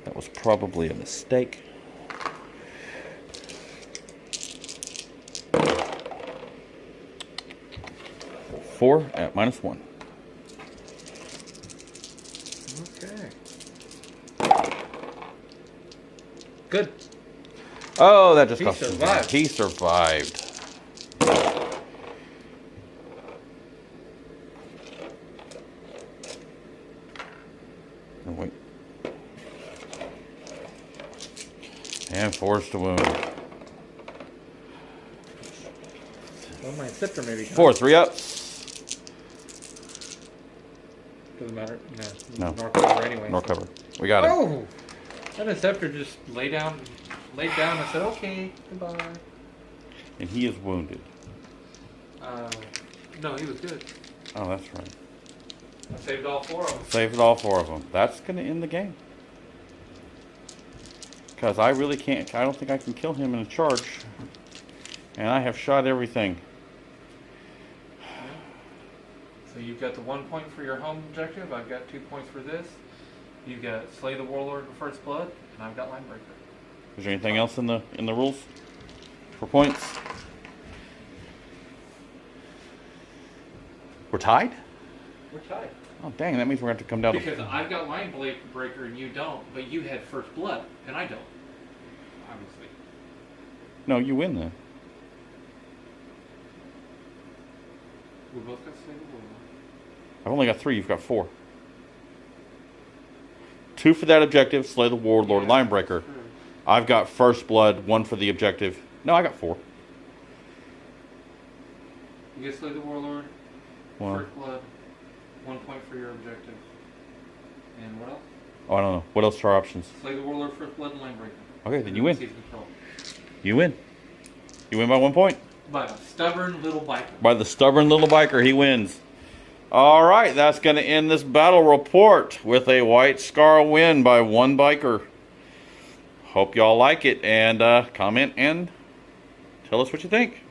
That was probably a mistake. Four at -1. Okay. Good. Oh, that just He cost him. survived. He survived. Oh, wait. And forced to wound. Well, my scepter maybe. 4, 3 ups. Doesn't matter. No. Nor cover anyway. Nor cover. We got it. Oh! That scepter just laid down and said, okay, goodbye. And he is wounded. No, he was good. Oh, that's right. I saved all 4 of them. Saved all 4 of them. That's going to end the game. Because I really can't, I don't think I can kill him in a charge. And I have shot everything. So you've got the 1 point for your home objective. I've got 2 points for this. You've got Slay the Warlord with First Blood, and I've got Linebreaker. Is there anything else in the rules for points? We're tied? We're tied. Oh dang, that means we're going to have to come down Because I've got Linebreaker and you don't, but you had First Blood, and I don't. Obviously. No, you win then. We both got Slay the Warlord. I've only got 3, you've got 4. 2 for that objective, Slay the Warlord, Linebreaker. I've got First Blood, 1 for the objective. No, I got 4. You get Slay the Warlord, Well, First Blood, 1 point for your objective. And what else? oh, I don't know. What else are our options? Slay the Warlord, First Blood, and Linebreaker. Okay, then you win. Seize control. You win. You win by 1 point. By a stubborn little biker. By the stubborn little biker, he wins. All right, that's going to end this battle report with a White Scar win by 1 biker. Hope y'all like it, and comment and tell us what you think.